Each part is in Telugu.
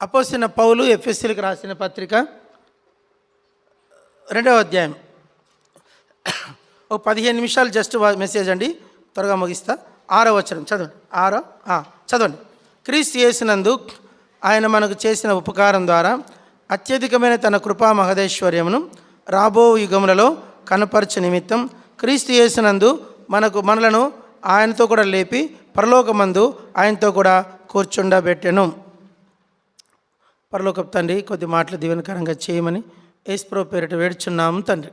అపోస్తలుడైన పౌలు ఎఫెసీయులకు రాసిన పత్రిక 2వ అధ్యాయం. ఓ 15 నిమిషాలు జస్ట్ మెసేజ్ అండి, త్వరగా ముగిస్తా. 6వ వచనం చదవండి. చదవండి. క్రీస్తు యేసునందు ఆయన మనకు చేసిన ఉపకారం ద్వారా అత్యధికమైన తన కృపా మహదేశ్వర్యమును రాబో యుగములలో కనపరచు నిమిత్తం క్రీస్తు యేసునందు మనలను ఆయనతో కూడా లేపి పరలోకమందు ఆయనతో కూడా కూర్చుండబెట్టెను. పరలోకపు తండ్రి, కొద్ది మాటలు దీవెనకరంగా చేయమని యేసుప్రభు పేరిట వేడుచున్నాము తండ్రి.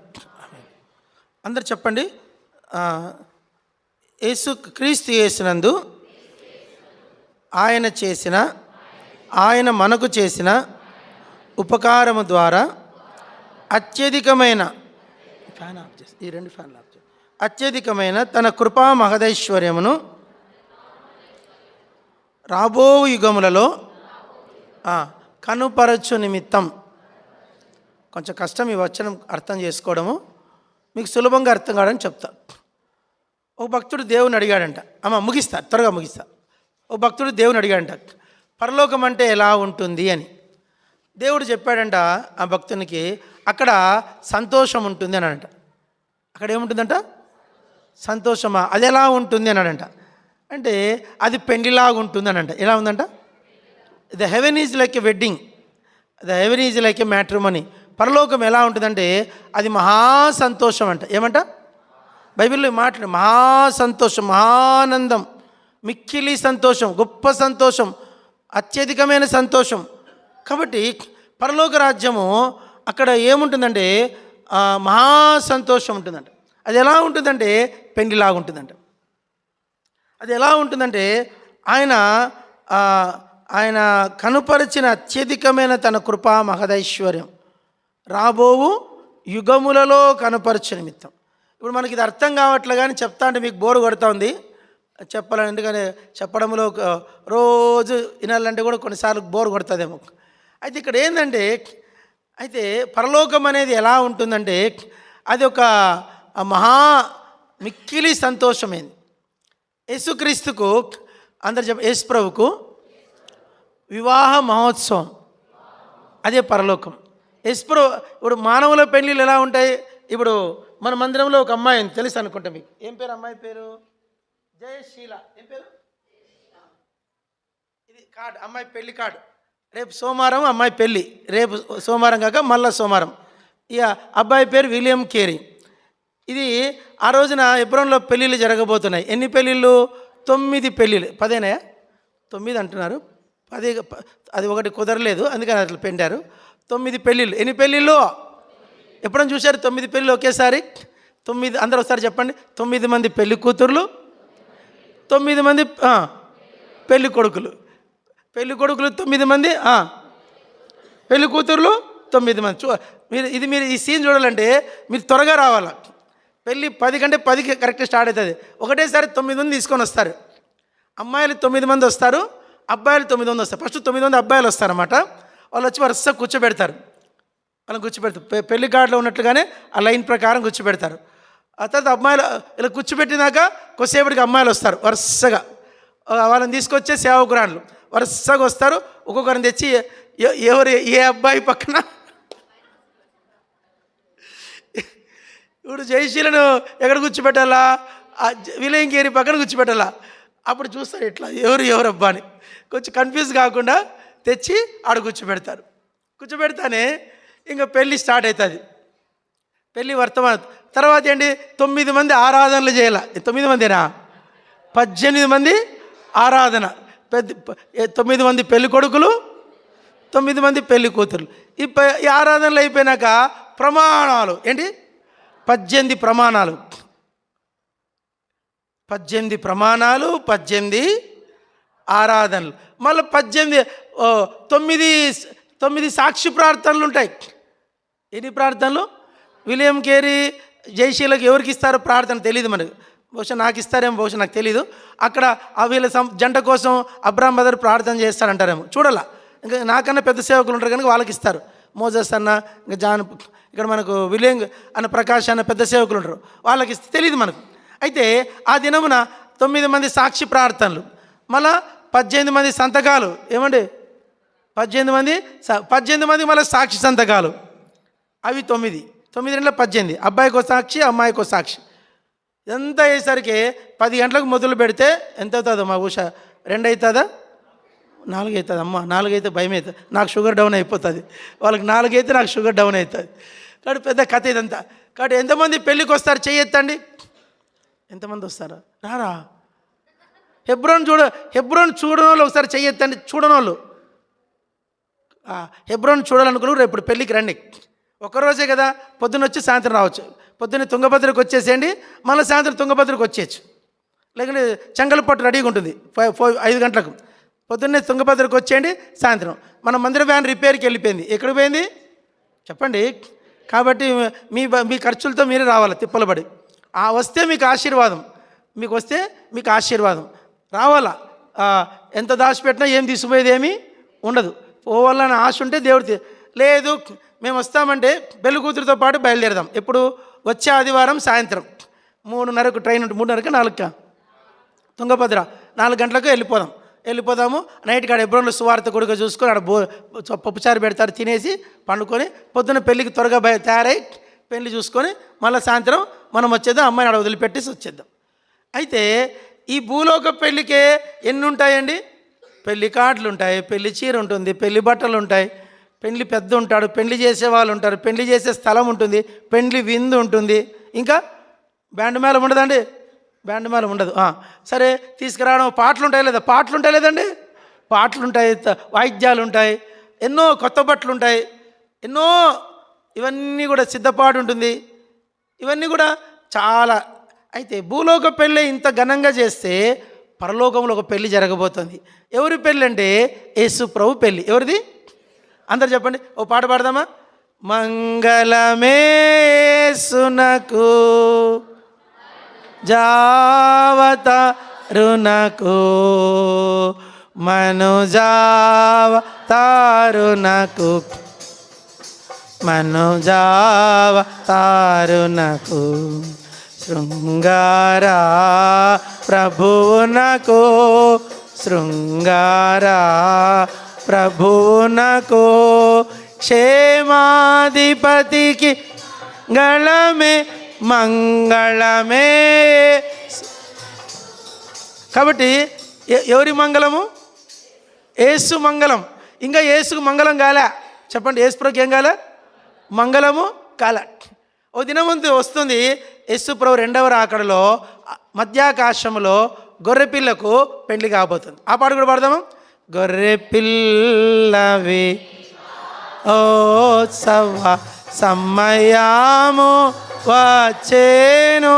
అందరు చెప్పండి. క్రీస్తు యేసునందు ఆయన మనకు చేసిన ఉపకారము ద్వారా అత్యధికమైన తన కృపా మహదైశ్వర్యమును రాబో యుగములలో కనుపరచు నిమిత్తం. కొంచెం కష్టం ఈ వచనం అర్థం చేసుకోవడము, మీకు సులభంగా అర్థం కావడానికి చెప్తా. ఒక భక్తుడు దేవుని అడిగాడంట. ముగిస్తా, త్వరగా ముగిస్తా. ఒక భక్తుడు దేవుని అడిగాడంట, పరలోకం అంటే ఎలా ఉంటుంది అని. దేవుడు చెప్పాడంట ఆ భక్తునికి, అక్కడ సంతోషం ఉంటుంది అన్నాడంట. అక్కడ ఏముంటుందంట? సంతోషమా? అది ఎలా ఉంటుంది అన్నాడంట. అంటే అది పెండిలాగా ఉంటుంది అనంట. ఎలా ఉందంట? The heaven is like a wedding, the heaven is like a matrimony. పరలోకం ఎలా ఉంటుందంటే అది మహాసంతోషం అంట. ఏమంట? బైబిల్లో మాట్లాడు, మహాసంతోషం, మహానందం, మిక్కిలి సంతోషం, గొప్ప సంతోషం, అత్యధికమైన సంతోషం. కాబట్టి పరలోక రాజ్యము అక్కడ ఏముంటుందంటే మహాసంతోషం ఉంటుందంట. అది ఎలా ఉంటుందంటే పెండిలాగా ఉంటుందంట. అది ఎలా ఉంటుందంటే ఆయన కనుపరిచిన అత్యధికమైన తన కృపా మహదైశ్వర్యం రాబోవు యుగములలో కనుపరచు నిమిత్తం. ఇప్పుడు మనకి ఇది అర్థం కావట్లే, కానీ చెప్తా అంటే మీకు బోరు కొడుతూ ఉంది చెప్పాలని. ఎందుకంటే చెప్పడంలో రోజు వినాలంటే కూడా కొన్నిసార్లు బోరు కొడుతుందేమో. అయితే ఇక్కడ ఏంటంటే, అయితే పరలోకం అనేది ఎలా ఉంటుందంటే అది ఒక మిక్కిలి సంతోషమైంది. యేసుక్రీస్తుకు, అందరు యేసు ప్రభుకు వివాహ మహోత్సవం, అదే పరలోకం. ఇప్పుడు మానవుల పెళ్ళిళ్ళు ఎలా ఉంటాయి? ఇప్పుడు మన మందిరంలో ఒక అమ్మాయి తెలుసు అనుకుంటా మీకు. ఏం పేరు అమ్మాయి పేరు? జయశీల. ఏం పేరు? ఇది కార్డు, అమ్మాయి పెళ్లి కార్డు. రేపు సోమవారం అమ్మాయి పెళ్ళి, రేపు సోమవారం కాక మళ్ళా సోమవారం. ఇక అబ్బాయి పేరు విలియం కేరీ. ఇది ఆ రోజున ఎబ్రోన్లో పెళ్ళిళ్ళు జరగబోతున్నాయి. ఎన్ని పెళ్ళిళ్ళు? 9 పెళ్ళిళ్ళు. 10 9 అంటున్నారు, 10 అది ఒకటి కుదరలేదు, అందుకని అట్లా పెండారు. 9 పెళ్ళిళ్ళు. ఎన్ని పెళ్ళిళ్ళు? ఎప్పుడైనా చూశారు 9 పెళ్ళిళ్ళు ఒకేసారి? 9. అందరూ ఒకసారి చెప్పండి. 9 మంది పెళ్లి కూతుర్లు, 9 మంది పెళ్లి కొడుకులు. పెళ్లి కొడుకులు 9 మంది, పెళ్లి కూతుర్లు 9 మంది. మీరు ఈ సీన్ చూడాలంటే మీరు త్వరగా రావాలా. పెళ్ళి 10 కంటే 10కి కరెక్ట్ స్టార్ట్ అవుతుంది. ఒకటేసారి 9 మంది తీసుకొని వస్తారు. అమ్మాయిలు 9 మంది వస్తారు, అబ్బాయిలు 9 మంది వస్తారు. ఫస్ట్ 9 మంది అబ్బాయిలు వస్తారన్నమాట. వాళ్ళు వచ్చి వరుసగా కూర్చోబెడతారు. వాళ్ళని కూర్చోబెడతారు పెళ్లి కార్డులో ఉన్నట్లుగానే ఆ లైన్ ప్రకారం కూర్చోబెడతారు. ఆ తర్వాత అమ్మాయిలు ఇలా కూర్చోబెట్టినాక కొద్దిసేపటికి అమ్మాయిలు వస్తారు వరుసగా. వాళ్ళని తీసుకొచ్చే సేవకురాళ్ళు వరుసగా వస్తారు. ఒక్కొక్కరిని తెచ్చి ఏ అబ్బాయి పక్కన, ఇప్పుడు జయశీలను ఎక్కడ కూర్చోబెట్టాలా? విలయంకేరి పక్కన కూర్చోబెట్టాలా? అప్పుడు చూస్తారు ఇట్లా ఎవరబ్బా అని. కొంచెం కన్ఫ్యూజ్ కాకుండా తెచ్చి ఆడ కూర్చోబెడతారు. కూర్చోబెడతానే ఇంకా పెళ్ళి స్టార్ట్ అవుతుంది. పెళ్ళి వర్తమానం తర్వాత ఏంటి? 9 మంది ఆరాధనలు చేయాల. 9 మందినా? 18 మంది ఆరాధన. 9 మంది పెళ్లి కొడుకులు, 9 మంది పెళ్లి కూతురు. ఈ ఆరాధనలు అయిపోయినాక ప్రమాణాలు ఏంటి? 18 ప్రమాణాలు. 18 ప్రమాణాలు, 18 ఆరాధనలు, మళ్ళీ 9 సాక్షి ప్రార్థనలు ఉంటాయి. ఎన్ని ప్రార్థనలు? విలియం కేరీ జయశీలకు ఎవరికి ఇస్తారో ప్రార్థన తెలియదు మనకు. బహుశా నాకు ఇస్తారేమో, బహుశా నాకు తెలీదు. అక్కడ వీళ్ళ జంట కోసం అబ్రాహం బదర్ ప్రార్థన చేస్తారంటారేమో, చూడాల. ఇంకా నాకన్నా పెద్ద సేవకులు ఉంటారు కనుక వాళ్ళకి ఇస్తారు. మోజస్ అన్న, ఇంకా జాన్, ఇక్కడ మనకు విలియం అన్న, ప్రకాష్ అన్న పెద్ద సేవకులు ఉంటారు, వాళ్ళకి తెలియదు మనకు. అయితే ఆ దినమున 9 మంది సాక్షి ప్రార్థనలు, మళ్ళా 18 మంది సంతకాలు. ఏమండి? 18 మంది 18 మంది మళ్ళీ సాక్షి సంతకాలు, అవి 9, 9 2 18, అబ్బాయికో సాక్షి అమ్మాయికో సాక్షి. ఇదంతా అయ్యేసరికి 10 గంటలకు మొదలు పెడితే ఎంత అవుతుందో మా ఉష? 2 అవుతుందా? 4 అవుతుంది. అమ్మ 4 అయితే భయం అవుతుంది, నాకు షుగర్ డౌన్ అయిపోతుంది. వాళ్ళకి 4 అయితే నాకు షుగర్ డౌన్ అవుతుంది. కాబట్టి పెద్ద కథ ఇదంతా. కాబట్టి ఎంతమంది పెళ్ళికి వస్తారు? చెయ్యెత్తండి. ఎంతమంది వస్తారా? రారా? హెబ్రోన్ చూడని వాళ్ళు ఒకసారి చెయ్యెత్తండి. చూడని వాళ్ళు హెబ్రోన్ చూడాలనుకున్నారు, రేపు ఇప్పుడు పెళ్ళికి రండి. ఒక్కరోజే కదా, పొద్దున్న వచ్చి సాయంత్రం రావచ్చు. పొద్దున్న తుంగభద్రకు వచ్చేసేయండి, మళ్ళీ సాయంత్రం తుంగభద్రకు వచ్చేయచ్చు. లేకుంటే చెంగల్పట్టు రెడీగా ఉంటుంది 5 గంటలకు. పొద్దున్నే తుంగభద్రకు వచ్చేయండి, సాయంత్రం. మన మందిర వ్యాన్ రిపేర్కి వెళ్ళిపోయింది. ఎక్కడికి పోయింది చెప్పండి? కాబట్టి మీ ఖర్చులతో మీరే రావాలి తిప్పలు పడి. వస్తే మీకు ఆశీర్వాదం, మీకు వస్తే మీకు ఆశీర్వాదం రావాలా. ఎంత దాచిపెట్టినా ఏం తీసుకుపోయేది ఏమీ ఉండదు. పోవాలని ఆశ ఉంటే దేవుడి లేదు మేము వస్తామంటే పెళ్లి కూతురుతో పాటు బయలుదేరదాం. ఎప్పుడు? వచ్చే ఆదివారం సాయంత్రం 3:30కు ట్రైన్ ఉంటుంది. 3:30కా 4కా? తుంగభద్ర 4 గంటలకు వెళ్ళిపోదాము. నైట్ కాడ హెబ్రోన్లో సువార్త కొడుకు చూసుకొని ఆడ పప్పుచారు పెడతారు, తినేసి పండుకొని పొద్దున్న పెళ్ళికి త్వరగా తయారై పెళ్లి చూసుకొని మళ్ళీ సాయంత్రం మనం వచ్చేద్దాం, అమ్మాయిని ఆడ వదిలిపెట్టేసి వచ్చేద్దాం. అయితే ఈ భూలోక పెళ్ళికే ఎన్ని ఉంటాయండి? పెళ్లి కార్డులు ఉంటాయి, పెళ్లి చీర ఉంటుంది, పెళ్లి బట్టలు ఉంటాయి, పెళ్లి పెద్ద ఉంటాడు, పెళ్లి చేసే వాళ్ళు ఉంటారు, పెళ్లి చేసే స్థలం ఉంటుంది, పెళ్లి విందు ఉంటుంది. ఇంకా బ్యాండ్ మేళం ఉండదండి? బ్యాండ్ మేళం ఉండదు. సరే తీసుకురావడం, పాటలు ఉంటాయి లేదా? పాటలు ఉంటాయి లేదండి? పాటలు ఉంటాయి, వాయిద్యాలు ఉంటాయి, ఎన్నో కొత్త బట్టలు ఉంటాయి, ఎన్నో ఇవన్నీ కూడా సిద్ధపాటు ఉంటుంది. ఇవన్నీ కూడా చాలా. అయితే భూలోక పెళ్ళి ఇంత ఘనంగా చేస్తే పరలోకంలో ఒక పెళ్లి జరగబోతుంది. ఎవరి పెళ్ళి అంటే యేసు ప్రభు పెళ్ళి. ఎవరిది? అందరు చెప్పండి, ఓ పాట పాడదామా? మంగళమే యేసునకు జావతారునకు మనుజావతారునకు మనుజావతారునకు శృంగారా ప్రభువునకు శృంగారా ప్రభువునకు క్షేమాధిపతికి మంగళమే మంగళమే. కాబట్టి ఎవరి మంగళము? యేసు మంగళం. ఇంకా యేసుకు మంగళం కాలే చెప్పండి. యేసు ప్రభుకి ఏం కాలే? మంగళము కాలే. ఓ దినవంతు వస్తుంది యేసు ప్రభు 2వ రాకడలో మధ్యాకాశంలో గొర్రెపిల్లకు పెళ్లి కాబోతుంది. ఆ పాట కూడా పాడదాము. గొర్రె పిల్లవి ఓ సవ్వ సమయాము వచ్చేను.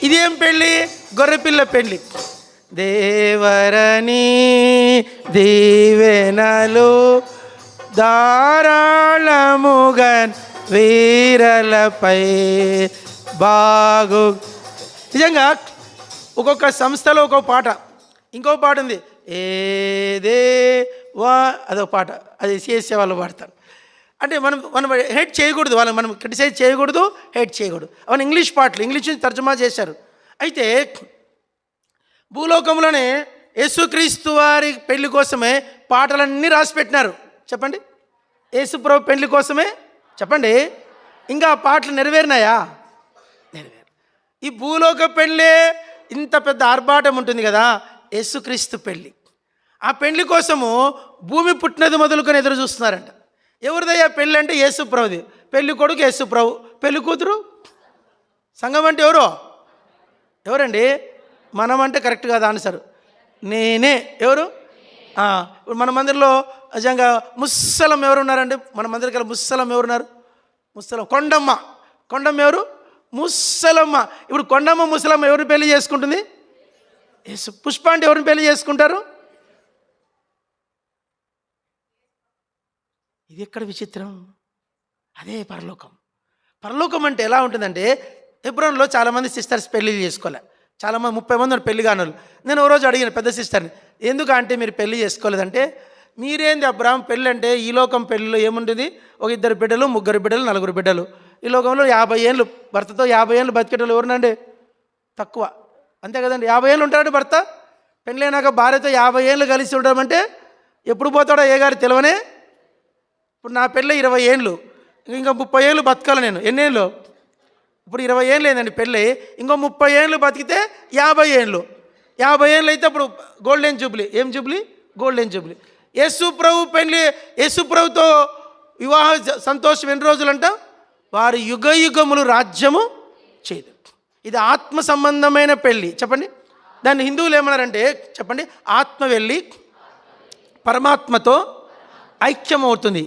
ఇదేం పెళ్ళి? గొర్రెపిల్ల పెళ్ళి. దేవరని దీవెనలు ధారాళముగన్ వీరలపై బాగు. నిజంగా ఒక్కొక్క సంస్థలో ఒక్కొక్క పాట. ఇంకో పాట ఉంది, ఏదే వా, అదొక పాట. అది సిఎస్ఏ వాళ్ళు పాడతారు. అంటే మనం హేట్ చేయకూడదు, వాళ్ళని మనం క్రిటిసైజ్ చేయకూడదు, హేట్ చేయకూడదు. అవన్నీ ఇంగ్లీష్ పాటలు, ఇంగ్లీష్ నుంచి తర్జుమా చేశారు. అయితే భూలోకంలోనే యేసుక్రీస్తు వారి పెళ్లి కోసమే పాటలన్నీ రాసి పెట్టినారు. చెప్పండి, యేసు ప్రభు పెళ్లి కోసమే. చెప్పండి, ఇంకా ఆ పాటలు నెరవేరినాయా? నెరవేరు. ఈ భూలోక పెళ్ళే ఇంత పెద్ద ఆర్భాటం ఉంటుంది కదా, యేసుక్రీస్తు పెళ్ళి. ఆ పెళ్లి కోసము భూమి పుట్టినది మొదలుకొని ఎదురు చూస్తున్నారంట. ఎవరిదయ్యా పెళ్ళి అంటే? యేసు ప్రభుది. పెళ్లి కొడుకు యేసు ప్రభు, పెళ్లి కూతురు సంఘం అంటే ఎవరండి? మనం అంటే కరెక్ట్ కాదు ఆన్సర్. నేనే. ఎవరు? ఇప్పుడు మన మందిరంలో నిజంగా ముస్సలం ఎవరున్నారండి? మన మందిరకాల ముస్సలం ఎవరున్నారు? ముస్సలం కొండమ్మ. కొండమ్మ ఎవరు? ముస్సలమ్మ. ఇప్పుడు కొండమ్మ ముసలమ్మ ఎవరిని పెళ్లి చేసుకుంటుంది? యేసు. పుష్ప అంటే ఎవరిని పెళ్లి చేసుకుంటారు? ఇది ఎక్కడ విచిత్రం? అదే పరలోకం. పరలోకం అంటే ఎలా ఉంటుందంటే, హెబ్రోన్లో చాలామంది సిస్టర్స్ పెళ్ళిళ్ళు చేసుకోలే. చాలామంది 30 మంది పెళ్లి కానోళ్ళు. నేను ఓ రోజు అడిగిన పెద్ద సిస్టర్ని, ఎందుకు అంటే మీరు పెళ్లి చేసుకోలేదంటే, మీరేంది అబ్రాహం పెళ్ళి అంటే ఈ లోకం పెళ్ళిలో ఏముంటుంది? ఒక 2 బిడ్డలు, 3 బిడ్డలు, 4 బిడ్డలు. ఈ లోకంలో 50 ఏళ్ళు భర్తతో 50 ఏళ్ళు బతికేటోళ్ళు ఎవరినండి? తక్కువ. అంతే కదండి. 50 ఏళ్ళు ఉంటాడు భర్త, పెళ్ళైనాక భార్యతో 50 ఏళ్ళు కలిసి ఉండడం అంటే ఎప్పుడు పోతాడో ఏ గారు తెలియనే. ఇప్పుడు నా పెళ్ళి 20 ఏళ్ళు, ఇంకా 30 ఏళ్ళు బతకాలి నేను. ఎన్నేళ్ళు? ఇప్పుడు 20 ఏళ్ళు లేదండి పెళ్ళి, ఇంకో 30 ఏళ్ళు బతికితే 50 ఏళ్ళు. 50 ఏళ్ళు అయితే అప్పుడు గోల్డెన్ జూబ్లీ. ఏం jubilee? Golden jubilee. Yesu Prabhu పెళ్ళి, యేసు ప్రభుతో వివాహ సంతోషం ఎన్ని రోజులంట? వారు యుగ యుగములు రాజ్యము చేయదు. ఇది ఆత్మ సంబంధమైన పెళ్ళి. చెప్పండి, దాన్ని హిందువులు ఏమన్నారంటే చెప్పండి, ఆత్మ వెళ్ళి పరమాత్మతో ఐక్యమవుతుంది.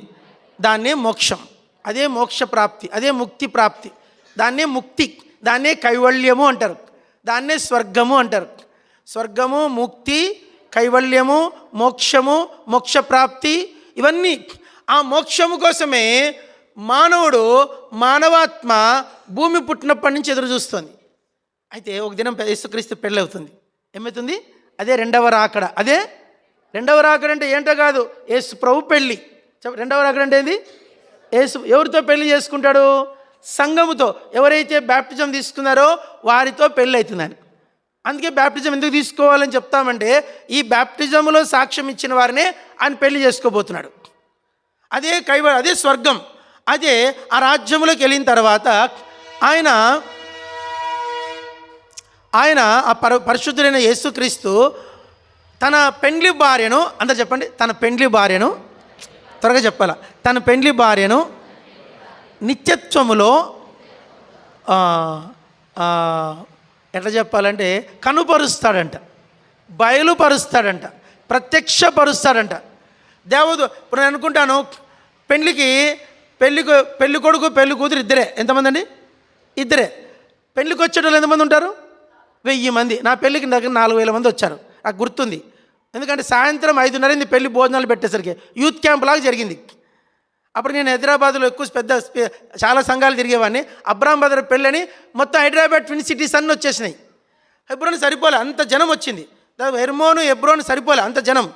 దాన్నే మోక్షం, అదే మోక్ష ప్రాప్తి, అదే ముక్తి ప్రాప్తి, దాన్నే ముక్తి, దాన్నే కైవల్యము అంటారు, దాన్నే స్వర్గము అంటారు. స్వర్గము, ముక్తి, కైవల్యము, మోక్షము, మోక్ష ప్రాప్తి, ఇవన్నీ ఆ మోక్షము కోసమే మానవుడు, మానవాత్మ భూమి పుట్టినప్పటి నుంచి ఎదురు చూస్తుంది. అయితే ఒక దినం యేసుక్రీస్తు పెళ్ళి అవుతుంది. ఏమవుతుంది? అదే రెండవ రాకడ. అదే రెండవ రాకడ అంటే ఏంటో కాదు, యేసు ప్రభు పెళ్ళి. రెండవ రాకడ అంటే ఏంది? యేసు ఎవరితో పెళ్లి చేసుకుంటాడు? సంఘముతో. ఎవరైతే బ్యాప్టిజం తీసుకున్నారో వారితో పెళ్ళి అవుతుందని. అందుకే బ్యాప్టిజం ఎందుకు తీసుకోవాలని చెప్తామంటే, ఈ బ్యాప్టిజంలో సాక్ష్యం ఇచ్చిన వారినే ఆయన పెళ్లి చేసుకోబోతున్నాడు. అదే అదే స్వర్గం. అదే ఆ రాజ్యంలోకి వెళ్ళిన తర్వాత ఆయన ఆ పరిశుద్ధుడైన యేసుక్రీస్తు తన పెండ్లి భార్యను, అందరు చెప్పండి, తన పెండ్లి భార్యను, త్వరగా చెప్పాల, తన పెండ్లి భార్యను నిత్యత్వములో ఎట్లా చెప్పాలంటే కనుపరుస్తాడంట, బయలుపరుస్తాడంట, ప్రత్యక్షపరుస్తాడంట. దేవుడు ఇప్పుడు నేను అనుకుంటాను, పెళ్లి కొడుకు పెళ్లి కూతురు ఇద్దరే. ఎంతమంది అండి? ఇద్దరే. పెళ్లికి వచ్చేటోళ్ళు ఎంతమంది ఉంటారు? 1000 మంది. నా పెళ్ళికి దగ్గర 4000 మంది వచ్చారు. నాకు గుర్తుంది. ఎందుకంటే సాయంత్రం 5:30 పెళ్లి భోజనాలు పెట్టేసరికి యూత్ క్యాంప్ లాగా జరిగింది. అప్పుడు నేను హైదరాబాద్లో చాలా సంఘాలు తిరిగేవాడిని. అబ్రాహం బదర్ పెళ్ళని మొత్తం హైదరాబాద్ ట్విన్ సిటీస్ అన్నీ వచ్చేసినాయి. హెబ్రోన్ సరిపోలే, అంత జనం వచ్చింది. హెబ్రోన్ సరిపోలే, అంత జనం.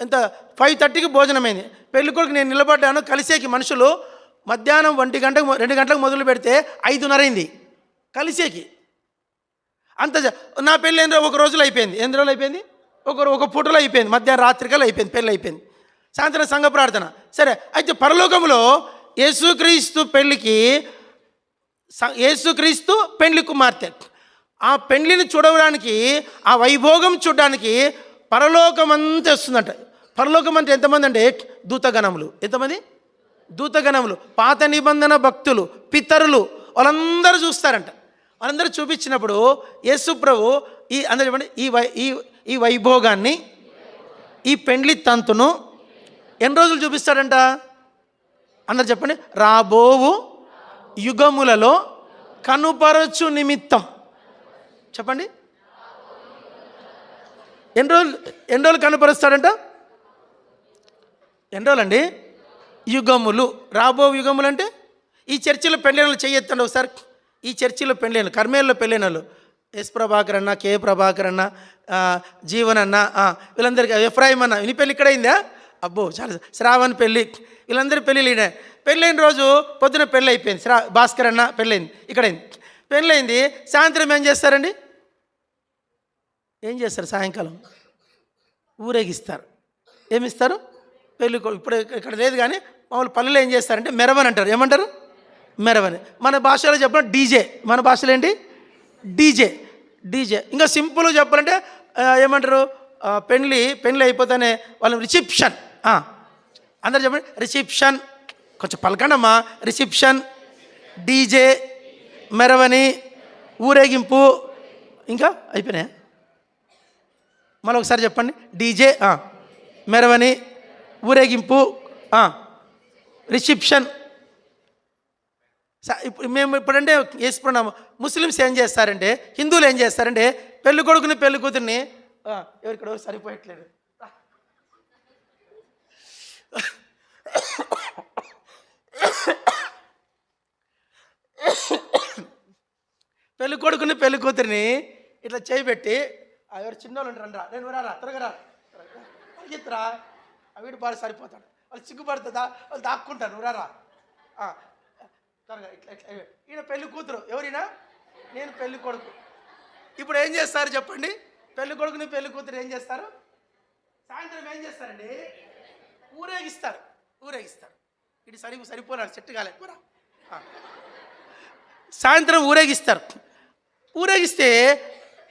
ఎంత 5:30కి భోజనమైంది. పెళ్లి కొడుకు నేను నిలబడ్డాను. కలిసేకి మనుషులు మధ్యాహ్నం 1 గంటకు 2 గంటలకు మొదలు పెడితే 5:30 అయింది కలిసేకి. అంత నా పెళ్ళి ఒక రోజులో అయిపోయింది. ఎన్ని రోజులు అయిపోయింది? ఒక పూటలో అయిపోయింది. మధ్యాహ్నం రాత్రికల్లా అయిపోయింది, పెళ్ళి అయిపోయింది. సాయంత్రం సంఘ ప్రార్థన. సరే, అయితే పరలోకంలో యేసుక్రీస్తు పెళ్ళికి, యేసుక్రీస్తు పెళ్లి కుమార్తె, ఆ పెళ్లిని చూడడానికి, ఆ వైభోగం చూడడానికి పరలోకం అంతా వస్తుందంట. పరలోకం అంటే ఎంతమంది అంటే దూతగణములు. ఎంతమంది? దూతగణములు, పాత నిబంధన భక్తులు, పితరులు, వాళ్ళందరూ చూస్తారంట. వాళ్ళందరూ చూపించినప్పుడు యేసు ప్రభు అందరూ చెప్పండి, ఈ వైభోగాన్ని, ఈ పెండ్లి తంతును ఎన్ని రోజులు చూపిస్తాడంట? అందరు చెప్పండి, రాబోవు యుగములలో కనుపరచు నిమిత్తం. చెప్పండి, ఎన్ని రోజులు కనుపరుస్తాడంట? ఎన్ని రోజులండి? యుగములు. రాబో యుగములు అంటే ఈ చర్చిలో పెళ్ళైన చెయ్యొత్తండి ఒకసారి. ఈ చర్చిలో పెళ్ళైన, కర్మేల్లో పెళ్ళైన వాళ్ళు, ఎస్ ప్రభాకర్ అన్న, కే ప్రభాకర్ అన్న, జీవన్ అన్న, వీళ్ళందరికీ, ఎఫ్రాయిం అన్న, నీ పెళ్ళి ఇక్కడ అయిందా? అబ్బో చాలా. శ్రావణ్ పెళ్ళి, వీళ్ళందరూ పెళ్ళిళ్ళు. పెళ్ళైన రోజు పొద్దున పెళ్ళి అయిపోయింది. భాస్కర్ అన్న పెళ్ళయింది, ఇక్కడైంది. పెళ్ళయింది. సాయంత్రం ఏం చేస్తారండి? ఏం చేస్తారు? సాయంకాలం ఊరేగిస్తారు. ఏమిస్తారు? పెళ్ళి. ఇప్పుడు ఇక్కడ లేదు కానీ మామూలు పల్లెలో ఏం చేస్తారంటే మెరవని అంటారు. ఏమంటారు? మెరవని. మన భాషలో చెప్పిన డీజే. మన భాషలో ఏంటి? డీజే. ఇంకా సింపుల్గా చెప్పాలంటే ఏమంటారు? పెళ్ళి అయిపోతానే వాళ్ళ రిసెప్షన్. అందరు చెప్పండి, రిసెప్షన్. కొంచెం పలకండమ్మా. రిసెప్షన్, డీజే, మెరవని, ఊరేగింపు. ఇంకా అయిపోయినాయా? మళ్ళీ ఒకసారి చెప్పండి. డీజే, మెరవని, ఊరేగింపు, రిసెప్షన్. మేము ఇప్పుడంటే వేసుకున్నాము. ముస్లిమ్స్ ఏం చేస్తారంటే, హిందువులు ఏం చేస్తారంటే పెళ్ళి కొడుకుని పెళ్ళి కూతుర్ని ఎవరిక్కడ సరిపోయట్లేదు, పెళ్ళి కొడుకుని పెళ్ళి కూతురిని ఇట్లా చేయబెట్టి, ఎవరు చిన్నోళ్ళు ఉంటారు, నేను రారా, త్వరగా రా, వీడు బాగా సరిపోతాడు, వాళ్ళు సిగ్గుపడుతుందా, వాళ్ళు దాక్కుంటారు, నువ్వు రారా త్వరగా ఇట్లా ఇట్లా. ఈయన పెళ్ళి కూతురు, ఎవరైనా నేను పెళ్ళి కొడుకు. ఇప్పుడు ఏం చేస్తారు చెప్పండి? పెళ్లి కొడుకుని పెళ్లి కూతురు ఏం చేస్తారు? సాయంత్రం ఏం చేస్తారండి? ఊరేగిస్తారు. ఇటు సరిపోరాడు చెట్టు కాలే కూరా. సాయంత్రం ఊరేగిస్తారు. ఊరేగిస్తే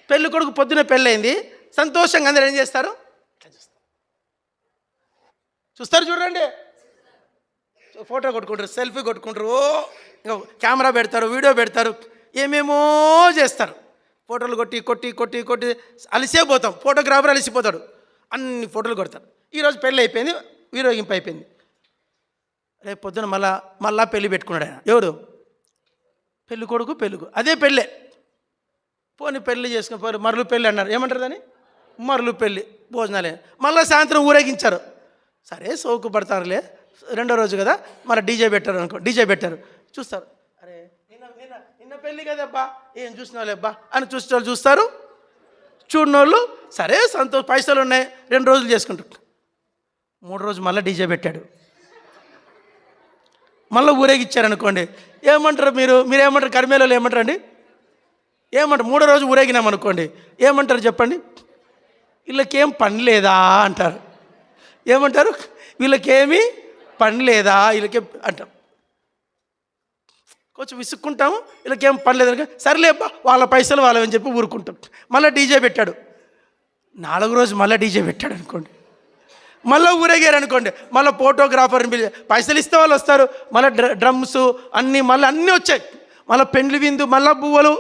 పెళ్లి కొడుకు పొద్దున పెళ్ళయింది, సంతోషంగా అందరూ ఏం చేస్తారు? చూస్తారు, చూడండి, ఫోటో కొట్టుకుంటారు, సెల్ఫీ కొట్టుకుంటారు, ఇంకా కెమెరా పెడతారు, వీడియో పెడతారు, ఏమేమో చేస్తారు. ఫోటోలు కొట్టి కొట్టి కొట్టి కొట్టి అలిసే పోతాం. ఫోటోగ్రాఫర్ అలిసిపోతాడు, అన్ని ఫోటోలు కొడతారు. ఈరోజు పెళ్ళి అయిపోయింది, వీరోగింపు అయిపోయింది. రేపు పొద్దున మళ్ళా పెళ్ళి పెట్టుకున్నాడు ఆయన. ఎవరు? పెళ్ళి కొడుకు అదే పెళ్ళే. పోనీ పెళ్ళి చేసుకుని పోరు, మరలు పెళ్ళి అన్నారు. ఏమంటారు దాన్ని? మరలు పెళ్ళి, భోజనాలే. మళ్ళీ సాయంత్రం ఊరేగించారు. సరే సోకు పడతారులే, రెండో రోజు కదా, మళ్ళీ డీజే పెట్టారు అనుకో. డీజే పెట్టారు, చూస్తారు, అరే నిన్న పెళ్ళి కదబ్బా, ఏం చూసినావులేబ్బా అని చూస్తారు. చూడనోళ్ళు సరే సంతోషం, పైసలు ఉన్నాయి, 2 రోజులు చేసుకుంటారు. 3 రోజు మళ్ళీ డీజే పెట్టాడు, మళ్ళీ ఊరేగిచ్చారనుకోండి. ఏమంటారు మీరేమంటారు? కర్మేలలో ఏమంటారు అండి? ఏమంటారు? 3వ రోజు ఊరేగినాం అనుకోండి, ఏమంటారు చెప్పండి? వీళ్ళకేం పని లేదా అంటారు. ఏమంటారు? వీళ్ళకేమీ పని లేదా, వీళ్ళకే అంటాం. కొంచెం విసుక్కుంటాము, వీళ్ళకేం పని లేదనుకో, సర్లేబ్బా వాళ్ళ పైసలు వాళ్ళని చెప్పి ఊరుకుంటాం. మళ్ళీ డీజే పెట్టాడు, 4వ రోజు మళ్ళీ డీజే పెట్టాడు అనుకోండి, మళ్ళీ ఊరేగారు అనుకోండి, మళ్ళీ ఫోటోగ్రాఫర్ని పిలిచి పైసలు ఇస్తే వాళ్ళు వస్తారు, మళ్ళీ డ్రమ్స్ అన్నీ వచ్చాయి, మళ్ళీ పెండ్లి విందు, మళ్ళీ బువ్వలు.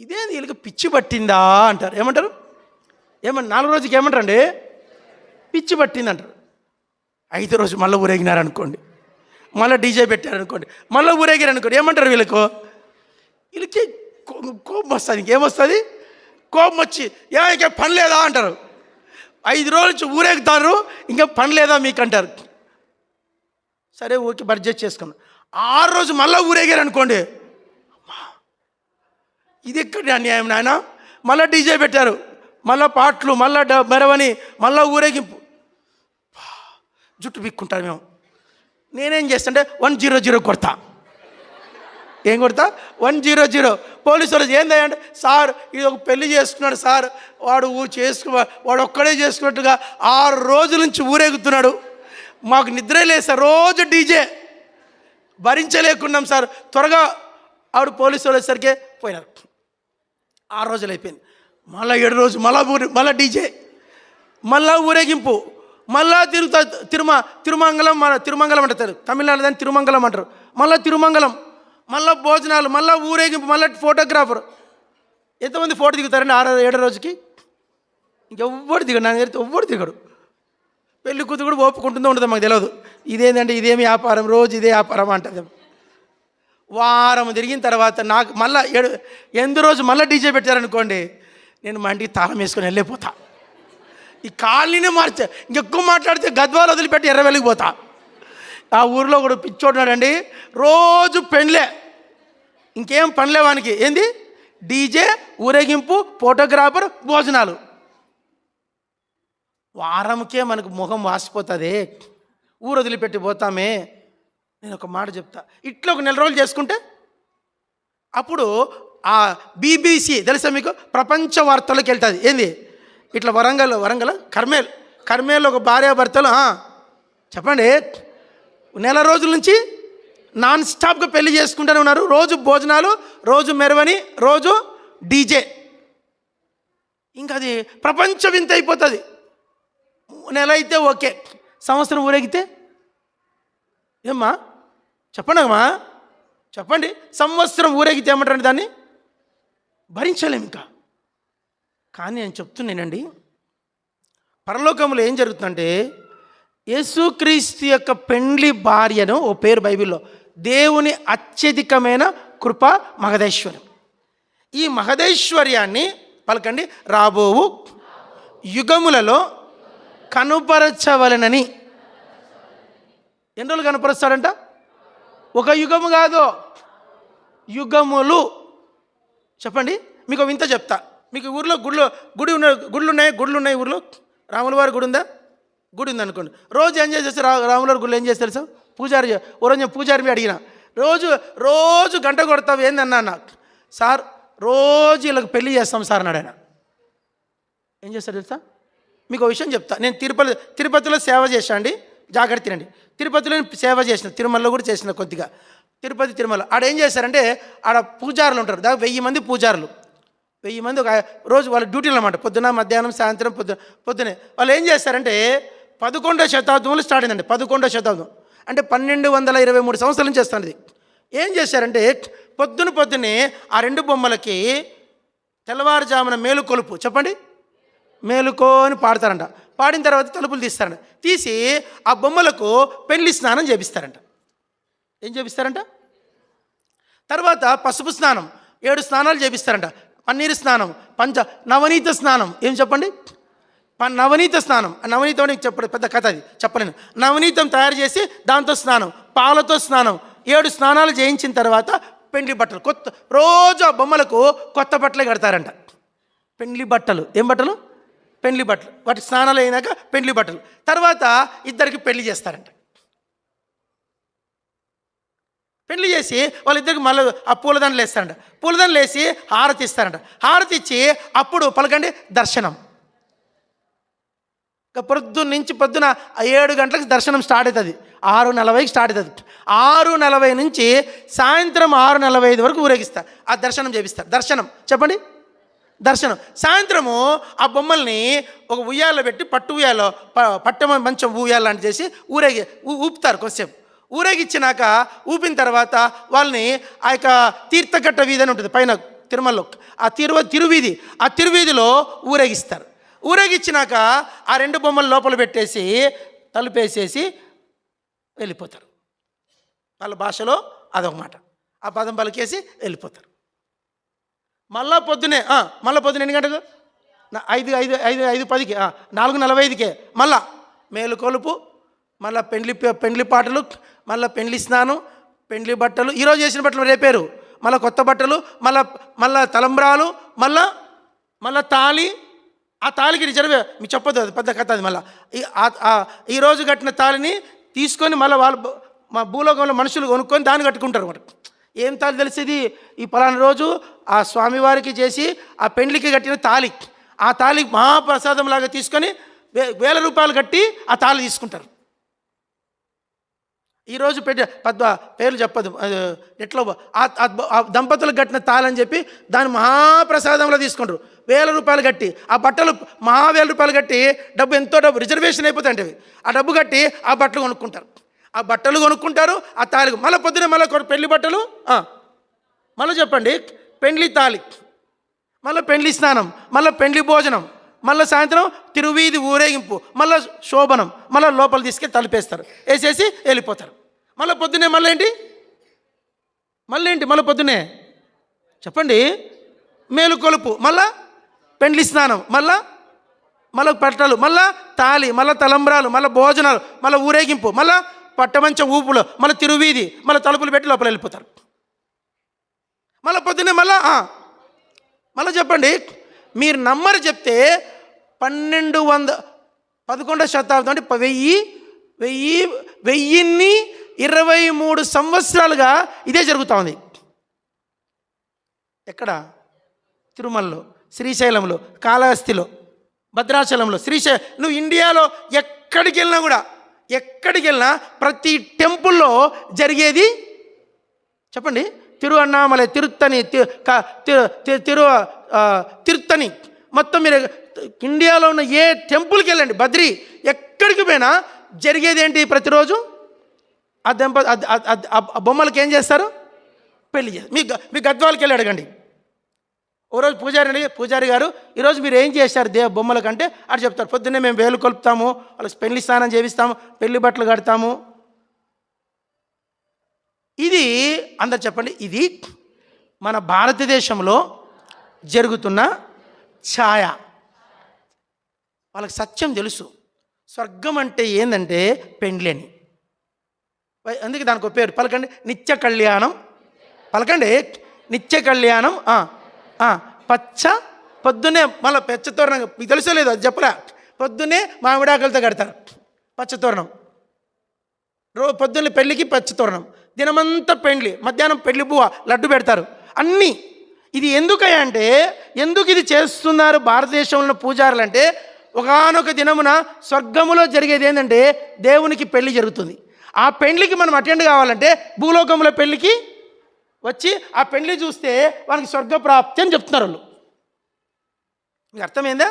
ఇదేంది వీళ్ళకి పిచ్చి పట్టిందా అంటారు. ఏమంటారు? 4వ రోజుకి ఏమంటారండి? పిచ్చి పట్టింది అంటారు. 5వ రోజు మళ్ళీ ఊరేగినారనుకోండి, మళ్ళీ డీజే పెట్టారనుకోండి, మళ్ళీ ఊరేగారు అనుకోండి, ఏమంటారు? వీళ్ళకి కోపం వస్తుంది. ఇంకేమొస్తుంది? కోపం వచ్చి ఏమైనా పని లేదా అంటారు. 5 రోజులు ఊరేగుతారు, ఇంకా పని లేదా మీకు అంటారు. సరే ఓకే, బడ్జెట్ చేసుకున్నాం. 6వ రోజు మళ్ళీ ఊరేగారు అనుకోండి, ఇది ఎక్కడ అన్యాయం నాయన. మళ్ళీ డీజే పెట్టారు, మళ్ళీ పాటలు, మళ్ళీ మెరవని, మళ్ళీ ఊరేగింపు. జుట్టు బిక్కుంటారు మేము. నేనేం చేస్తుంటే 100 కొడతా. ఏం కొడతా? 100. పోలీసు వాళ్ళు ఏందంటే, సార్ ఇది ఒక పెళ్లి చేసుకున్నాడు సార్, వాడు ఒక్కడే చేసుకున్నట్టుగా 6 రోజుల నుంచి ఊరేగుతున్నాడు, మాకు నిద్ర లేదు సార్, రోజు డీజే భరించలేకున్నాం సార్, త్వరగా ఆవిడ పోలీసు వాళ్ళు వచ్చేసరికి పోయినారు. 6 రోజులు అయిపోయింది. మళ్ళీ 7వ రోజు మళ్ళీ డీజే, మళ్ళా ఊరేగింపు, మళ్ళా తిరుమంగళం. మన తిరుమంగళం అంటారు, తమిళనాడు దాన్ని తిరుమంగళం అంటారు. మళ్ళీ తిరుమంగళం, మళ్ళీ భోజనాలు, మళ్ళీ ఊరేగింపు, మళ్ళీ ఫోటోగ్రాఫర్. ఎంతమంది ఫోటో దిగుతారండి 6వ రోజుకి? ఇంకెవ్వడు దిగడు, నాకు తెలిస్తే ఎవ్వడు దిగడు. పెళ్లి కూతురు కూడా ఒప్పుకుంటుందో ఉండదో మాకు తెలియదు. ఇదేంటంటే ఇదేమి వ్యాపారం, రోజు ఇదే వ్యాపారం అంటది. వారం తిరిగిన తర్వాత నాకు మళ్ళీ 8వ రోజు మళ్ళీ డీజే పెట్టారనుకోండి, నేను మా ఇంటికి తాళం వేసుకొని వెళ్ళిపోతా. ఈ కాలనీనే మార్చా, ఇంకెక్కువ మాట్లాడితే గద్వాలు వదిలిపెట్టి ఎర్రవెల్లికి పోతా. ఆ ఊరిలో కూడా పిచ్చోడున్నాడండి, రోజు పెండ్లే, ఇంకేం పనిలే వానికి. ఏంది? డీజే, ఊరేగింపు, ఫోటోగ్రాఫర్, భోజనాలు. వారంకే మనకు ముఖం వాసిపోతుంది, ఊరు వదిలిపెట్టి పోతామే. నేను ఒక మాట చెప్తా, ఇట్లా ఒక 4 రోజులు చేసుకుంటే అప్పుడు ఆ BBC తెలుసా మీకు? ప్రపంచ వార్తలకు వెళ్తుంది. ఏంది? ఇట్లా వరంగల్ కర్మేల్ ఒక భార్యాభర్తలు చెప్పండి 4 రోజుల నుంచి నాన్ స్టాప్గా పెళ్లి చేసుకుంటూనే ఉన్నారు. రోజు భోజనాలు, రోజు మెరవని, రోజు డీజే. ఇంకా అది ప్రపంచ వింత అయిపోతుంది. నెల అయితే ఓకే, సంవత్సరం ఊరేగితే ఏమ్మా చెప్పండి అమ్మా, చెప్పండి. సంవత్సరం ఊరేగితే ఏమంటారండి? దాన్ని భరించలేము ఇంకా. కానీ నేను చెప్తున్నానండి, పరలోకంలో ఏం జరుగుతుందంటే, యేసుక్రీస్తు యొక్క పెండ్లి భార్యను ఓ పేరు బైబిల్లో, దేవుని అత్యధికమైన కృప మహదేశ్వరం. ఈ మహదేశ్వర్యాన్ని పలకండి, రాబోవు యుగములలో కనుపరచవలనని. ఎన్ని రోజులు కనుపరుస్తాడంట? ఒక యుగము కాదు, యుగములు. చెప్పండి, మీకు వింత చెప్తా. మీకు ఊర్లో గుళ్ళు ఉన్నాయి ఊర్లో. రాముల వారి గుడి ఉందా? గుడి ఉంది అనుకోండి. రోజు ఏం చేస్తారు రాముల వారి గుళ్ళు? ఏం చేస్తారు సార్? పూజారి. ఓ రోజు పూజారి అడిగిన, రోజు గంట కొడతావు ఏందన్నా? సార్ రోజు వీళ్ళకి పెళ్లి చేస్తాం సార్ అన్నాడు ఆయన. ఏం చేస్తారు తెలుసా? మీకు ఒక విషయం చెప్తా. నేను తిరుపతిలో సేవ చేశాను అండి, జాగ్రత్త తినండి. తిరుపతిలో సేవ చేసిన, తిరుమలలో కూడా చేసిన కొద్దిగా. తిరుమల ఆడ ఏం చేశారంటే, ఆడ పూజారులు ఉంటారు, దాదాపు 1000 మంది పూజారులు. 1000 మంది ఒక రోజు వాళ్ళ డ్యూటీలు అన్నమాట. పొద్దున, మధ్యాహ్నం, సాయంత్రం, పొద్దునే వాళ్ళు ఏం చేస్తారంటే 11వ శతాబ్దంలో స్టార్ట్ అయిందండి. 11వ శతాబ్దం అంటే 1223 సంవత్సరాల నుంచి చేస్తాను. ఇది ఏం చేశారంటే పొద్దునే ఆ 2 బొమ్మలకి తెల్లవారుజామున మేలుకొలుపు, చెప్పండి, మేలుకో అని పాడతారంట. పాడిన తర్వాత తలుపులు తీస్తారంట. తీసి ఆ బొమ్మలకు పెళ్లి స్నానం చేపిస్తారంట. ఏం చేపిస్తారంట? తర్వాత పసుపు స్నానం, 7 స్నానాలు చేపిస్తారంట. పన్నీరు స్నానం, నవనీత స్నానం. ఏం చెప్పండి? నవనీత స్నానం. నవనీతం అని చెప్పండి, పెద్ద కథ అది, చెప్పలేను. నవనీతం తయారు చేసి దాంతో స్నానం, పాలతో స్నానం, 7 స్నానాలు చేయించిన తర్వాత పెండ్లి బట్టలు, రోజు ఆ బొమ్మలకు కొత్త బట్టలే కడతారంట. పెండ్లి బట్టలు. ఏం బట్టలు? పెండ్లి బట్టలు. వాటి స్నానాలు అయినాక పెండ్లి బట్టలు. తర్వాత ఇద్దరికి పెళ్లి చేస్తారంట. పెళ్లి చేసి వాళ్ళిద్దరికి మళ్ళీ ఆ పూలదండలు వేస్తారంట. పూలదండలు వేసి హారతి ఇస్తారంట. హారతి ఇచ్చి అప్పుడు పలకండి దర్శనం. పొద్దున 7 గంటలకు దర్శనం స్టార్ట్ అవుతుంది. 6:40కి స్టార్ట్ అవుతుంది. 6:40 నుంచి సాయంత్రం 6:45 వరకు ఊరేగిస్తారు. ఆ దర్శనం చేపిస్తారు. దర్శనం చెప్పండి, దర్శనం. సాయంత్రము ఆ బొమ్మల్ని ఒక ఉయ్యాల్లో పెట్టి, పట్టు ఉయ్యాలో, మంచం ఉయ్యాల లాంటి చేసి ఊపుతారు కొంచెంసేపు. ఊరేగిచ్చినాక ఊపిన తర్వాత వాళ్ళని ఆ యొక్క తీర్థఘట్ట వీధి అని ఉంటుంది పైన తిరుమలలో, ఆ తిరువీధి, ఆ తిరువీధిలో ఊరేగిస్తారు. ఊరేగిచ్చినాక ఆ 2 బొమ్మలు లోపల పెట్టేసి తలుపేసేసి వెళ్ళిపోతారు. వాళ్ళ భాషలో అదొక మాట. ఆ పదం పలికేసి వెళ్ళిపోతారు. మళ్ళా పొద్దునే ఎన్ని గంటలకు? 5:10కి, 4:45కే మళ్ళా మేలుకొలుపు, మళ్ళీ పెండ్లి పాటలు, మళ్ళీ పెండ్లి స్నానం, పెండ్లి బట్టలు, ఈరోజు చేసిన బట్టలు రేపేరు, మళ్ళీ కొత్త బట్టలు, మళ్ళా తలంబ్రాలు, మళ్ళా తాళి. ఆ తాళికి రిజర్వే మీకు చెప్పొద్దు, అది పెద్ద కథ. అది మళ్ళీ ఈరోజు కట్టిన తాళిని తీసుకొని మళ్ళీ వాళ్ళు మా భూలోకంలో మనుషులు కొనుక్కొని దాన్ని కట్టుకుంటారు. మరి ఏం తాళి తెలిసేది? ఈ పలానా రోజు ఆ స్వామివారికి చేసి ఆ పెండ్లికి కట్టిన తాళి, ఆ తాళి మహాప్రసాదం లాగా తీసుకొని 1000 రూపాయలు కట్టి ఆ తాళి తీసుకుంటారు. ఈరోజు పేర్లు చెప్పదు ఎట్లా, ఆ దంపతులకు కట్టిన తాళని చెప్పి దాన్ని మహాప్రసాదంలో తీసుకుంటారు. 1000 రూపాయలు కట్టి ఆ బట్టలు 1000 రూపాయలు కట్టి ఎంతో డబ్బు రిజర్వేషన్ అయిపోతాయి. ఆ డబ్బు కట్టి ఆ బట్టలు కొనుక్కుంటారు. ఆ బట్టలు కొనుక్కుంటారు, ఆ తాళికి మళ్ళీ పొద్దున మళ్ళీ పెళ్లి బట్టలు, మళ్ళీ చెప్పండి పెండ్లి తాళి, మళ్ళీ పెండ్లి స్నానం, మళ్ళీ పెండ్లి భోజనం, మళ్ళీ సాయంత్రం తిరువీధి ఊరేగింపు, మళ్ళీ శోభనం, మళ్ళీ లోపల తీసుకెళ్ళి తలుపేస్తారు, వేసేసి వెళ్ళిపోతారు. మళ్ళీ పొద్దునే మళ్ళీ ఏంటి మళ్ళీ పొద్దునే చెప్పండి మేలుకొలుపు, మళ్ళా పెండ్లి స్నానం, మళ్ళీ పట్టలు, మళ్ళీ తాళి, మళ్ళీ తలంబ్రాలు, మళ్ళీ భోజనాలు, మళ్ళీ ఊరేగింపు, మళ్ళీ పట్టమంచం ఊపులో, మళ్ళీ తిరువీధి, మళ్ళీ తలుపులు పెట్టి లోపల వెళ్ళిపోతారు. మళ్ళీ పొద్దున్నే మళ్ళీ చెప్పండి, మీరు నమ్మరు చెప్తే 11వ శతాబ్దం అంటే 1023 సంవత్సరాలుగా ఇదే జరుగుతూ ఉంది. ఎక్కడ? తిరుమలలో, శ్రీశైలంలో, కాళహస్తిలో, భద్రాచలంలో, నువ్వు ఇండియాలో ఎక్కడికి వెళ్ళినా ప్రతి టెంపుల్లో జరిగేది చెప్పండి. తిరువన్నామలై, తిరుత్తని, మొత్తం మీరు ఇండియాలో ఉన్న ఏ టెంపుల్కి వెళ్ళండి, బద్రీ, ఎక్కడికి పోయినా జరిగేది ఏంటి? ప్రతిరోజు ఆ బొమ్మలకి ఏం చేస్తారు? పెళ్లి చేస్తారు. మీ గద్వాలకి వెళ్ళి అడగండి. ఓ రోజు పూజారి గారు ఈరోజు మీరు ఏం చేశారు బొమ్మల కంటే అటు చెప్తారు. పొద్దున్నే మేము వేలు కొలుపుతాము, వాళ్ళకి పెళ్లి స్నానం చేపిస్తాము, పెళ్లి బట్టలు కడతాము. ఇది అందరు చెప్పండి, ఇది మన భారతదేశంలో జరుగుతున్న ఛాయ. వాళ్ళకి సత్యం తెలుసు. స్వర్గం అంటే ఏంటంటే పెండ్లి అని. అందుకే దానికి ఒక పేరు పలకండి, నిత్య కళ్యాణం. పలకండి, నిత్య కళ్యాణం. పొద్దున్నే మళ్ళీ పచ్చతోరణం, మీకు తెలుసో లేదు అది చెప్పలే, పొద్దున్నే మామిడాకులతో కడతారు పచ్చతోరణం. పొద్దున్న పెళ్ళికి పచ్చతోరణం, దినమంతా పెండ్లి, మధ్యాహ్నం పెళ్లి బువ్వ లడ్డు పెడతారు అన్నీ. ఇది ఎందుకయ్యా అంటే ఎందుకు ఇది చేస్తున్నారు భారతదేశంలో ఉన్న పూజారులు అంటే, ఒకానొక దినమున స్వర్గములో జరిగేది ఏంటంటే దేవునికి పెళ్లి జరుగుతుంది. ఆ పెళ్లికి మనం అటెండ్ కావాలంటే భూలోకంలో పెళ్లికి వచ్చి ఆ పెళ్లి చూస్తే వాళ్ళకి స్వర్గప్రాప్తి అని చెప్తున్నారు వాళ్ళు. మీకు అర్థమైందా?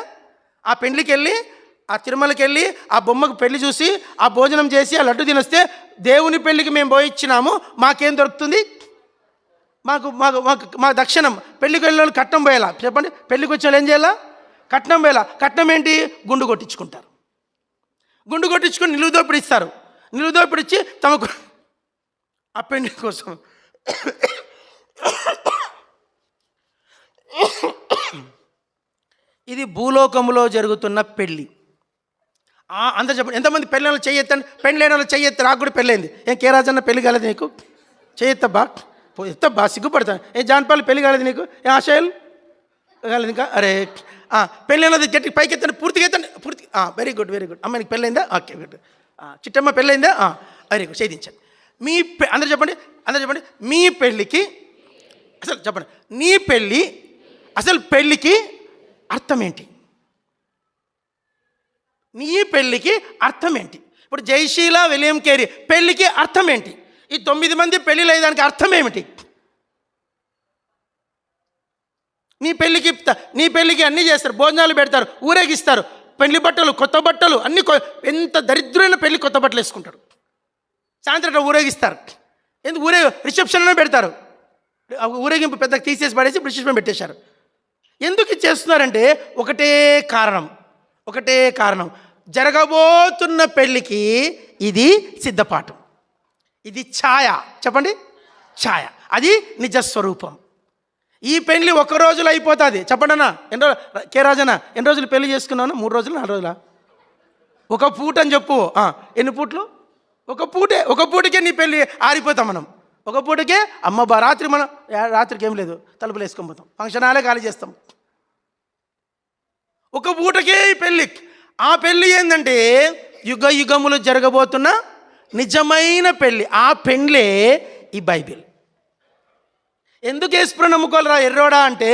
ఆ పెళ్లికి వెళ్ళి, ఆ తిరుమలకి వెళ్ళి ఆ బొమ్మకు పెళ్లి చూసి ఆ భోజనం చేసి ఆ లడ్డు తినొస్తే దేవుని పెళ్లికి మేము పోయిచ్చినాము, మాకేం దొరుకుతుంది? మాకు మాకు మాకు మా దక్షిణం. పెళ్లికి వెళ్ళిన వాళ్ళు కట్నం పోయేలా చెప్పండి. పెళ్లికి వచ్చిన వాళ్ళు ఏం చేయాలా? కట్నం పోయేలా. కట్నం ఏంటి? గుండు కొట్టించుకుంటారు. గుండు కొట్టించుకొని నిలువుదోపిడి ఇస్తారు. నిలువుదోపిడి ఇచ్చి తమకు ఆ పెళ్లి కోసం ఇది భూలోకంలో జరుగుతున్న పెళ్ళి. అంత చెప్పండి. ఎంతమంది పెళ్ళి వాళ్ళు చెయ్యొద్దండి, పెళ్ళి లేని వాళ్ళు చెయ్యొద్దు. నాకు కూడా పెళ్ళైంది. ఏం కే రాజన్న పెళ్లి కాలేదు నీకు? చెయ్యొద్దబ్బా, ఎత్తబ్బా, సిగ్గుపడతాను. ఏ జాన్పాలు పెళ్లి కాలేదు నీకు? ఏ ఆశయాలు కాలేదు ఇంకా? అరే పెళ్ళి అన్నది గట్టి పైకి ఎత్తండి, పూర్తిగా ఎత్తండి, పూర్తి. Very good, very good. అమ్మాయికి పెళ్ళైందా? Okay, good. చిట్టమ్మ పెళ్ళైందా? వెరీ గుడ్, చేయించండి. అందరూ చెప్పండి, అందరూ చెప్పండి. మీ పెళ్ళికి అసలు చెప్పండి, నీ పెళ్ళి అసలు పెళ్ళికి అర్థం ఏంటి? నీ పెళ్ళికి అర్థం ఏంటి? ఇప్పుడు జయశీల, విలియం కేరీ పెళ్ళికి అర్థం ఏంటి? ఈ 9 మంది పెళ్ళిళ్ళు అయ్యేదానికి అర్థం ఏమిటి? నీ పెళ్ళికి అన్నీ చేస్తారు, భోజనాలు పెడతారు, ఊరేగిస్తారు, పెళ్లి బట్టలు, కొత్త బట్టలు అన్నీ. ఎంత దరిద్రమైన పెళ్ళి కొత్త బట్టలు వేసుకుంటారు. సాయంత్రం ఊరేగిస్తారు. ఎందుకు రిసెప్షన్ అనే పెడతారు. ఊరేగింపు పెద్దగా తీసేసి పడేసి రిసెప్షన్ పెట్టేశారు. ఎందుకు చేస్తున్నారంటే ఒకటే కారణం. జరగబోతున్న పెళ్ళికి ఇది సిద్ధపాఠం, ఇది ఛాయ. చెప్పండి, ఛాయ. అది నిజస్వరూపం. ఈ పెళ్ళి 1 రోజులో అయిపోతుంది. చెప్పండి అన్న, ఎన్ని రోజులు? కే రాజన్న, ఎన్ని రోజులు పెళ్లి చేసుకున్నాను? 3 రోజులు, 4 రోజులా? ఒక పూట అని చెప్పు. ఎన్ని పూట్లు? ఒక పూటకే నీ పెళ్ళి ఆరిపోతాం మనం. ఒక పూటకే రాత్రి మనం రాత్రికి ఏం లేదు, తలుపులు వేసుకొని పోతాం, ఫంక్షన్ హాలే ఖాళీ చేస్తాం. ఒక పూటకే ఈ పెళ్ళి. ఆ పెళ్ళి ఏంటంటే యుగ యుగములు జరగబోతున్న నిజమైన పెళ్ళి. ఆ పెళ్ళే ఈ బైబిల్. ఎందుకు యేసుప్రభువుని నమ్ముకోవాలిరా ఎర్రోడా అంటే,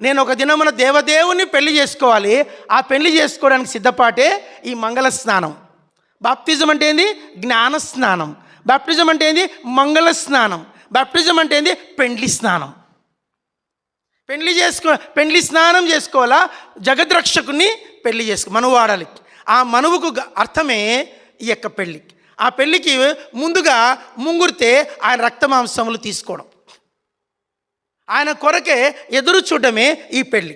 నేను ఒక దినమున దేవదేవుని పెళ్లి చేసుకోవాలి. ఆ పెళ్లి చేసుకోవడానికి సిద్ధపాటే ఈ మంగళ స్నానం. బాప్తిజం అంటే ఏంది? జ్ఞాన స్నానం. బాప్టిజం అంటే ఏంది? మంగళ స్నానం. బాప్టిజం అంటే ఏంది? పెండ్లి స్నానం. పెండ్లి స్నానం చేసుకోవాలా? జగద్రక్షకుని పెళ్లి మనువు వాడాలి. ఆ మనువుకు అర్థమే ఈ యొక్క పెళ్ళి. ఆ పెళ్ళికి ముందుగా ముంగురితే ఆయన రక్తమాంసములు తీసుకోవడం, ఆయన కొరకే ఎదురు చూడటమే ఈ పెళ్ళి.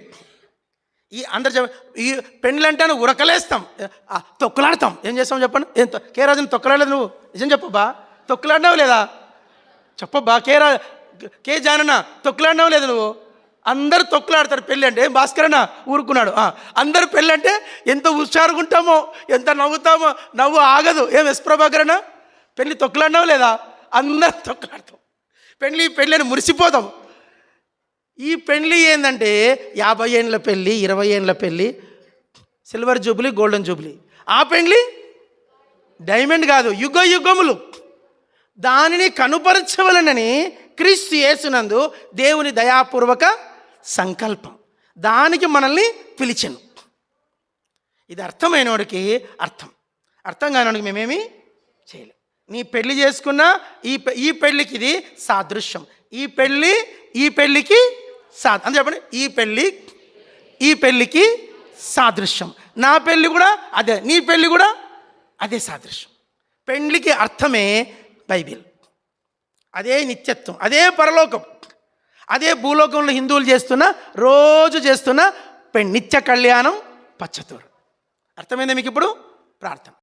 ఈ పెళ్ళి అంటే ఉరకలేస్తాం, తొక్కులాడతాం. ఏం చేస్తాం చెప్పండి? కే రాజుని తొక్కలాడలేదు నువ్వు? నిజం చెప్పబ్బా, తొక్కులాడినావు లేదా? చెప్పబ్బా, కే జానన్న తొక్కులాడినావు లేదా నువ్వు? అందరు తొక్కులాడతారు పెళ్ళి అంటే. భాస్కరన్న ఊరుకున్నాడు. అందరు పెళ్ళి అంటే ఎంత హుషారుగా ఉంటామో, ఎంత నవ్వుతామో, నవ్వు ఆగదు. ఏం ఎస్ ప్రభాకరన్న పెళ్ళి తొక్కులాడినావు లేదా? అందరు తొక్కులాడతాం. పెళ్ళి అని మురిసిపోతాం. ఈ పెళ్ళి ఏంటంటే 50 ఏళ్ళ పెళ్ళి, 20 ఏళ్ళ పెళ్ళి, సిల్వర్ జూబ్లీ, గోల్డెన్ జూబ్లీ. ఆ పెళ్ళి డైమండ్ కాదు, యుగ యుగములు. దానిని కనుపరచవలనని క్రీస్తు యేసునందు దేవుని దయాపూర్వక సంకల్పం. దానికి మనల్ని పిలిచెను. ఇది అర్థమైనవాడికి అర్థం కానివాడికి మేమేమి చేయలేం. నీ పెళ్ళి చేసుకున్నా ఈ పెళ్ళికి ఇది సాదృశ్యం. ఈ పెళ్ళికి అంత చెప్పండి. ఈ పెళ్ళికి సాదృశ్యం. నా పెళ్ళి కూడా అదే, నీ పెళ్ళి కూడా అదే సాదృశ్యం. పెళ్ళికి అర్థమే బైబిల్. అదే నిత్యత్వం, అదే పరలోకం, అదే భూలోకంలో హిందువులు రోజు చేస్తున్న నిత్య కళ్యాణం పచ్చతూరు. అర్థమైందా మీకు? ఇప్పుడు ప్రార్థన.